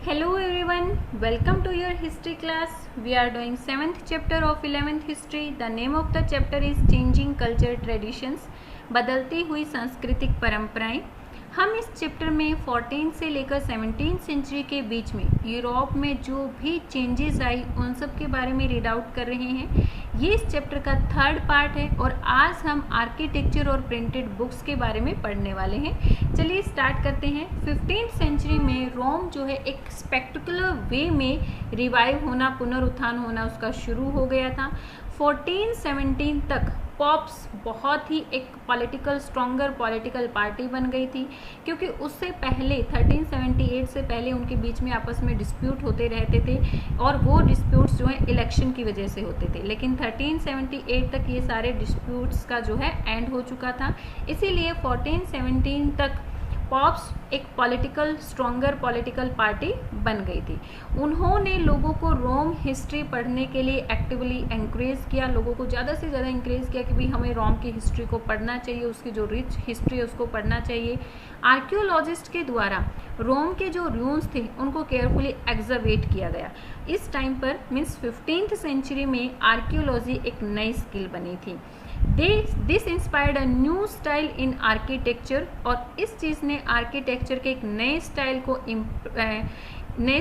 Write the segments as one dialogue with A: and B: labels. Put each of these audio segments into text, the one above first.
A: Hello everyone, welcome to your history class. We are doing 7th chapter of 11th history. The name of the chapter is Changing Culture Traditions, बदलती हुई सांस्कृतिक परंपराएं। हम इस chapter में 14 से लेकर 17 सेंचुरी के बीच में यूरोप में जो भी चेंजेस आई उन सब के बारे में रीड आउट कर रहे हैं। ये इस चैप्टर का थर्ड पार्ट है और आज हम आर्किटेक्चर और प्रिंटेड बुक्स के बारे में पढ़ने वाले हैं। चलिए स्टार्ट करते हैं। 15th सेंचुरी में रोम जो है एक स्पेक्टिकुलर वे में रिवाइव होना, पुनरुत्थान होना उसका शुरू हो गया था। 1417 तक पॉप्स बहुत ही एक स्ट्रॉन्गर पॉलिटिकल पार्टी बन गई थी, क्योंकि उससे पहले 1378 से पहले उनके बीच में आपस में डिस्प्यूट होते रहते थे और वो डिस्प्यूट्स जो है इलेक्शन की वजह से होते थे। लेकिन 1378 तक ये सारे डिस्प्यूट्स का जो है एंड हो चुका था, इसीलिए 1417 तक पॉप्स एक स्ट्रॉन्गर पॉलिटिकल पार्टी बन गई थी। उन्होंने लोगों को रोम हिस्ट्री पढ़ने के लिए एक्टिवली एनकरेज किया, लोगों को ज़्यादा से ज़्यादा इंकरेज किया कि भाई हमें रोम की हिस्ट्री को पढ़ना चाहिए, उसकी जो रिच हिस्ट्री है उसको पढ़ना चाहिए। आर्कियोलॉजिस्ट के द्वारा रोम के जो रून्स थे उनको केयरफुली एग्जर्वेट किया गया। इस टाइम पर मीन्स 15th सेंचुरी में आर्कियोलॉजी एक नई स्किल बनी थी। This inspired a new style in architecture, और इस चीज़ ने आर्किटेक्चर के एक नए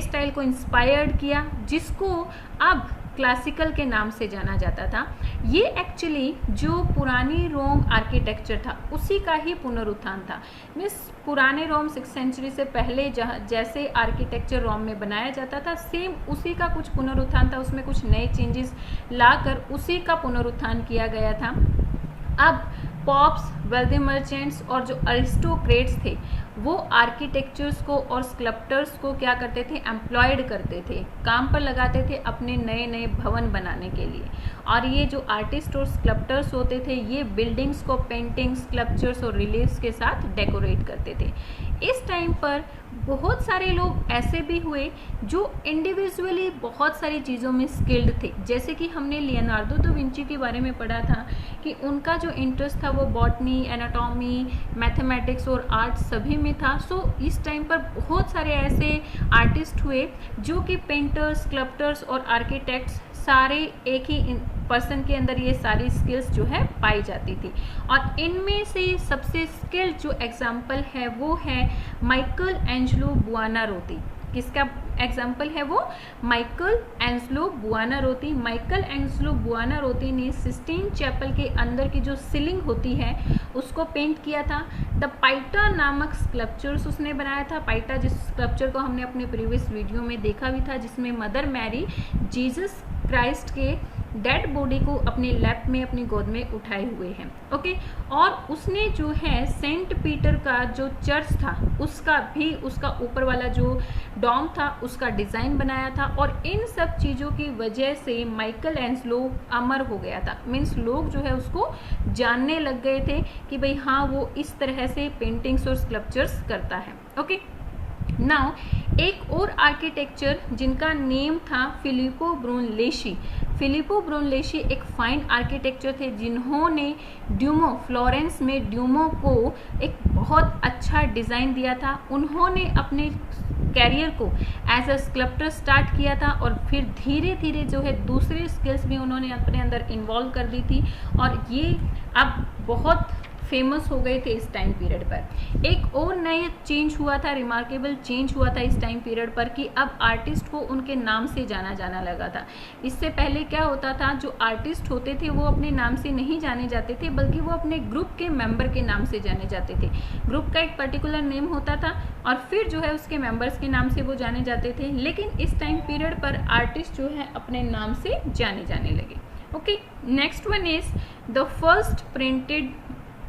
A: स्टाइल को इंस्पायर्ड किया, जिसको अब क्लासिकल के नाम से जाना जाता था। ये एक्चुअली जो पुरानी रोम आर्किटेक्चर था उसी का ही पुनरुत्थान था। मीन्स पुराने रोम 6th सेंचुरी से पहले जैसे आर्किटेक्चर रोम में बनाया जाता था, सेम उसी का कुछ पुनरुत्थान था। उसमें कुछ नए चेंजेस लाकर उसी का पुनरुत्थान किया गया था। अब पॉप्स, वेल्दी मर्चेंट्स और जो अरिस्टोक्रेट्स थे वो आर्किटेक्चर्स को और स्कल्प्टर्स को क्या करते थे, एम्प्लॉयड करते थे, काम पर लगाते थे अपने नए नए भवन बनाने के लिए। और ये जो आर्टिस्ट और स्कल्प्टर्स होते थे ये बिल्डिंग्स को पेंटिंग्स, स्कल्पचर्स और रिलीफ्स के साथ डेकोरेट करते थे। इस टाइम पर बहुत सारे लोग ऐसे भी हुए जो इंडिविजुअली बहुत सारी चीज़ों में स्किल्ड थे, जैसे कि हमने लियोनार्डो दा विंची के बारे में पढ़ा था कि उनका जो इंटरेस्ट था वो बॉटनी, एनाटॉमी, मैथमेटिक्स और आर्ट सभी में था। सो इस टाइम पर बहुत सारे ऐसे आर्टिस्ट हुए जो कि पेंटर्स, स्कल्प्टर्स और आर्किटेक्ट्स सारे एक ही पर्सन के अंदर ये सारी स्किल्स जो है पाई जाती थी। और इनमें से सबसे स्किल्ड जो एग्जाम्पल है वो है माइकल एंजेलो बुओनारोती। किसका एग्जाम्पल है वो? Michelangelo Buonarroti. Michelangelo Buonarroti ने सिस्टीन चैपल के अंदर की जो सीलिंग होती है उसको पेंट किया था। द पाइटा नामक स्कल्पचर्स उसने बनाया था। पाइटा जिस स्कल्पचर को हमने अपने प्रीवियस वीडियो में देखा भी था, जिसमें मदर मैरी जीसस क्राइस्ट के डेड बॉडी को अपने लैप में, अपनी गोद में उठाए हुए हैं। ओके, और उसने जो है सेंट पीटर का जो चर्च था उसका ऊपर वाला जो डॉम था उसका डिज़ाइन बनाया था। और इन सब चीज़ों की वजह से माइकल एंजेलो अमर हो गया था। मीन्स लोग जो है उसको जानने लग गए थे कि भाई हाँ वो इस तरह से पेंटिंग्स और स्कल्पचर्स करता है। ओके, नाउ एक और आर्किटेक्चर जिनका नेम था फिलिपो ब्रूनलेशी। फिलिपो ब्रूनलेशी एक फाइन आर्किटेक्चर थे जिन्होंने ड्यूमो, फ्लोरेंस में ड्यूमो को एक बहुत अच्छा डिज़ाइन दिया था। उन्होंने अपने कैरियर को एज अ स्कल्प्टर स्टार्ट किया था और फिर धीरे धीरे जो है दूसरी स्किल्स भी उन्होंने अपने अंदर इन्वॉल्व कर दी थी, और ये अब बहुत फेमस हो गए थे इस टाइम पीरियड पर। एक और नया चेंज हुआ था, रिमार्केबल चेंज हुआ था इस टाइम पीरियड पर कि अब आर्टिस्ट को उनके नाम से जाना लगा था। इससे पहले क्या होता था, जो आर्टिस्ट होते थे वो अपने नाम से नहीं जाने जाते थे, बल्कि वो अपने ग्रुप के मेंबर के नाम से जाने जाते थे। ग्रुप का एक पर्टिकुलर नेम होता था और फिर जो है उसके मेंबर्स के नाम से वो जाने जाते थे। लेकिन इस टाइम पीरियड पर आर्टिस्ट जो है अपने नाम से जाने लगे। Okay, next one is the first printed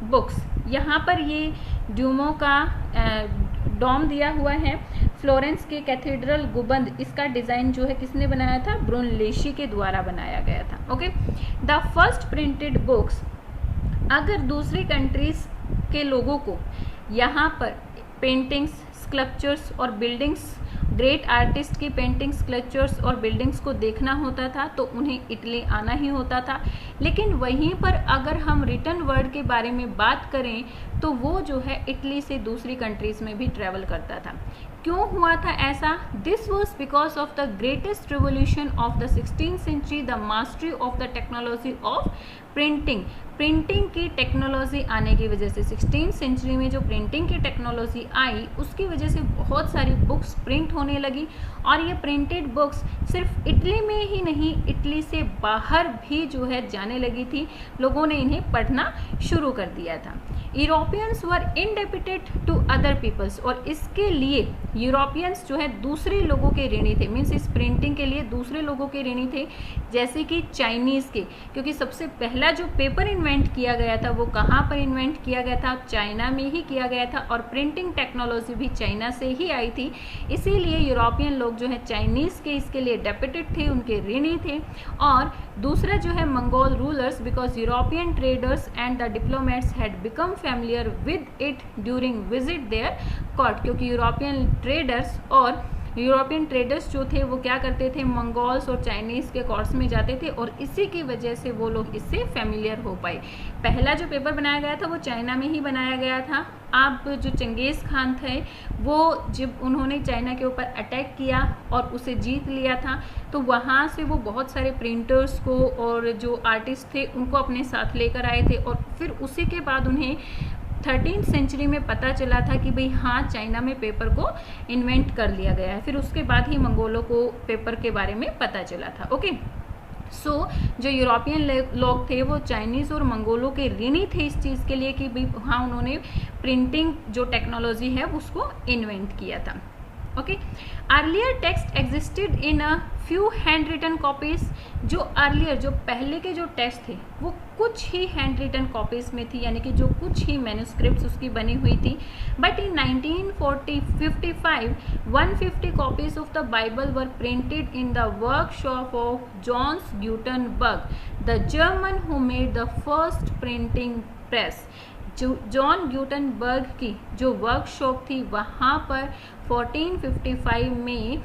A: books. यहाँ पर ये ड्यूमो का डॉम दिया हुआ है, फ्लोरेंस के कैथेड्रल गुंबद, इसका डिज़ाइन जो है किसने बनाया था? ब्रूनलेशी के द्वारा बनाया गया था। Okay, the first printed books. अगर दूसरी कंट्रीज के लोगों को यहाँ पर पेंटिंग्स, स्कल्पचर्स और बिल्डिंग्स, ग्रेट आर्टिस्ट की पेंटिंग्स, स्कल्पचर्स और बिल्डिंग्स को देखना होता था तो उन्हें इटली आना ही होता था। लेकिन वहीं पर अगर हम रिटन वर्ड के बारे में बात करें तो वो जो है इटली से दूसरी कंट्रीज़ में भी ट्रैवल करता था। क्यों हुआ था ऐसा? This was because of the greatest revolution of the 16th century, the mastery of the technology of printing. Printing की टेक्नोलॉजी आने की वजह से 16th सेंचुरी में जो प्रिंटिंग की टेक्नोलॉजी आई उसकी वजह से बहुत सारी बुक्स प्रिंट होने लगी, और ये प्रिंटेड बुक्स सिर्फ इटली में ही नहीं, इटली से बाहर भी जो है जाने लगी थी, लोगों ने इन्हें पढ़ना शुरू कर दिया था। Europeans were indebted to other peoples, और इसके लिए यूरोपियंस जो है दूसरे लोगों के ऋणी थे, मीन्स इस प्रिंटिंग के लिए दूसरे लोगों के ऋणी थे, जैसे कि चाइनीज़ के, क्योंकि सबसे पहला जो पेपर इन्वेंट किया गया था वो कहाँ पर इन्वेंट किया गया था? चाइना में ही किया गया था, और प्रिंटिंग टेक्नोलॉजी भी चाइना से ही आई थी, इसीलिए यूरोपियन लोग जो है चाइनीज़ के इसके लिए डेपिटेड थे, उनके ऋणी थे। और दूसरा जो है Mongol rulers, because European traders and the diplomats had become familiar with it during visit their court, क्योंकि यूरोपियन ट्रेडर्स जो थे वो क्या करते थे? मंगोल्स और चाइनीज़ के कोर्ट्स में जाते थे, और इसी की वजह से वो लोग इससे फैमिलियर हो पाए। पहला जो पेपर बनाया गया था वो चाइना में ही बनाया गया था। अब जो चंगेज़ खान थे वो जब उन्होंने चाइना के ऊपर अटैक किया और उसे जीत लिया था, तो वहाँ से वो बहुत सारे प्रिंटर्स को और जो आर्टिस्ट थे उनको अपने साथ लेकर आए थे, और फिर उसी के बाद उन्हें 13th सेंचुरी में पता चला था कि भाई हाँ, चाइना में पेपर को इन्वेंट कर लिया गया है। फिर उसके बाद ही मंगोलों को पेपर के बारे में पता चला था। ओके, सो जो यूरोपियन लोग थे वो चाइनीज़ और मंगोलों के ऋणी थे इस चीज़ के लिए कि भाई हाँ, उन्होंने प्रिंटिंग जो टेक्नोलॉजी है उसको इन्वेंट किया था। Okay, earlier text existed in a few hand written copies. जो अर्लियर जो पहले के जो टेक्स्ट थे वो कुछ ही हैंड रिटन कॉपीज में थी, यानी कि जो कुछ ही मैन्युस्क्रिप्ट्स उसकी बनी हुई थी। But in 1955 150 copies of the Bible were printed in the workshop of Johannes Gutenberg, the German who made the first printing press. जो जॉन ग्यूटनबर्ग की जो वर्कशॉप थी वहाँ पर 1455 में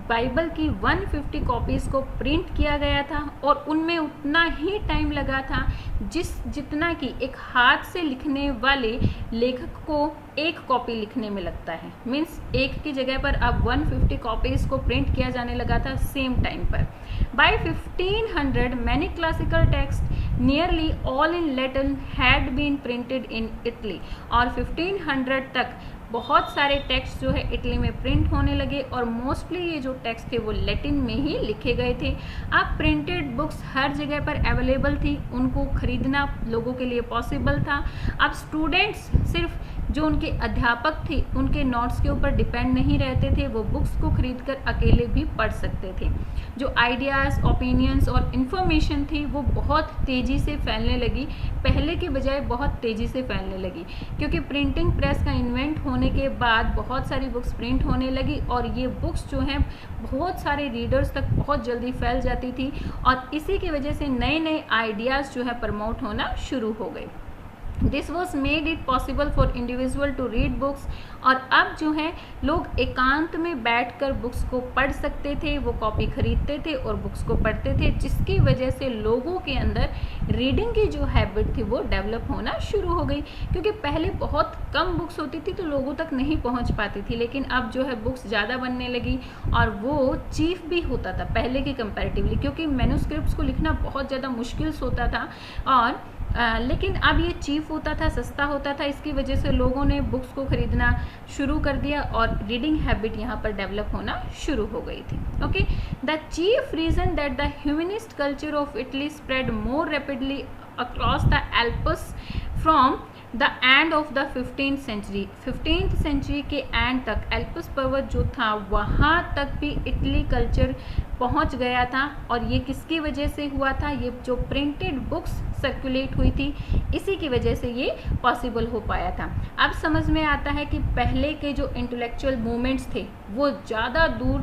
A: बाइबल की 150 कॉपीज़ को प्रिंट किया गया था, और उनमें उतना ही टाइम लगा था जितना कि एक हाथ से लिखने वाले लेखक को एक कॉपी लिखने में लगता है। मीन्स एक की जगह पर अब 150 कॉपीज़ को प्रिंट किया जाने लगा था सेम टाइम पर। By 1500 many classical text nearly all in Latin had been printed in Italy, और 1500 तक बहुत सारे टेक्स्ट जो है इटली में प्रिंट होने लगे, और मोस्टली ये जो टेक्स्ट थे वो लैटिन में ही लिखे गए थे। अब प्रिंटेड बुक्स हर जगह पर अवेलेबल थी, उनको खरीदना लोगों के लिए पॉसिबल था। अब स्टूडेंट्स सिर्फ जो उनके अध्यापक थे उनके नोट्स के ऊपर डिपेंड नहीं रहते थे, वो बुक्स को खरीद कर अकेले भी पढ़ सकते थे। जो आइडियाज़, ओपिनियंस और इन्फॉर्मेशन थी वो बहुत तेज़ी से फैलने लगी, पहले के बजाय बहुत तेज़ी से फैलने लगी, क्योंकि प्रिंटिंग प्रेस का इन्वेंट होने के बाद बहुत सारी बुक्स प्रिंट होने लगी, और ये बुक्स जो हैं बहुत सारे रीडर्स तक बहुत जल्दी फैल जाती थी, और इसी की वजह से नए नए आइडियाज़ जो है प्रमोट होना शुरू हो गए। This was made it possible for individual to read books, और अब जो है लोग एकांत में बैठकर बुक्स को पढ़ सकते थे, वो कॉपी खरीदते थे और बुक्स को पढ़ते थे, जिसकी वजह से लोगों के अंदर रीडिंग की जो हैबिट थी वो डेवलप होना शुरू हो गई। क्योंकि पहले बहुत कम बुक्स होती थी तो लोगों तक नहीं पहुंच पाती थी, लेकिन अब जो है बुक्स ज़्यादा बनने लगी, और वो चीप भी होता था पहले के कंपैरेटिवली, क्योंकि मैन्युस्क्रिप्ट्स को लिखना बहुत ज़्यादा मुश्किल होता था, और लेकिन अब ये चीप होता था, सस्ता होता था, इसकी वजह से लोगों ने बुक्स को खरीदना शुरू कर दिया, और रीडिंग हैबिट यहाँ पर डेवलप होना शुरू हो गई थी। Okay, the chief reason that the humanist culture of Italy spread more rapidly across the Alps from the end of the 15th century. 15th century के एंड तक एल्प्स पर्वत जो था वहाँ तक भी इटली कल्चर पहुँच गया था, और ये किसकी वजह से हुआ था? ये जो प्रिंटेड बुक्स सर्कुलेट हुई थी इसी की वजह से ये पॉसिबल हो पाया था। अब समझ में आता है कि पहले के जो इंटेलेक्चुअल मूवमेंट्स थे वो ज़्यादा दूर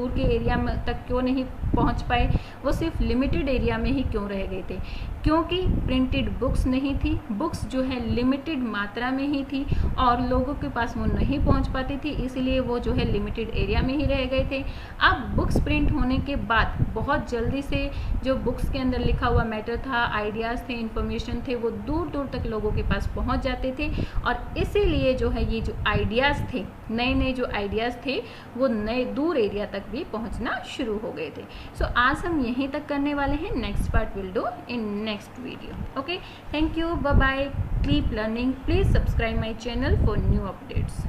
A: के एरिया में तक क्यों नहीं पहुंच पाए, वो सिर्फ लिमिटेड एरिया में ही क्यों रह गए थे? क्योंकि प्रिंटेड बुक्स नहीं थी, बुक्स जो है लिमिटेड मात्रा में ही थी और लोगों के पास वो नहीं पहुंच पाती थी, इसलिए वो जो है लिमिटेड एरिया में ही रह गए थे। अब बुक्स प्रिंट होने के बाद बहुत जल्दी से जो बुक्स के अंदर लिखा हुआ मैटर था, आइडियाज़ थे, इंफॉर्मेशन थे, वो दूर दूर तक लोगों के पास पहुंच जाते थे। और इसीलिए जो है ये जो आइडियाज़ थे, नए नए जो आइडियाज़ थे वो नए दूर एरिया तक भी पहुंचना शुरू हो गए थे। सो आज हम यहीं तक करने वाले हैं। Next part will do in next video. Okay, thank you, bye bye, keep learning, please subscribe my channel for new updates.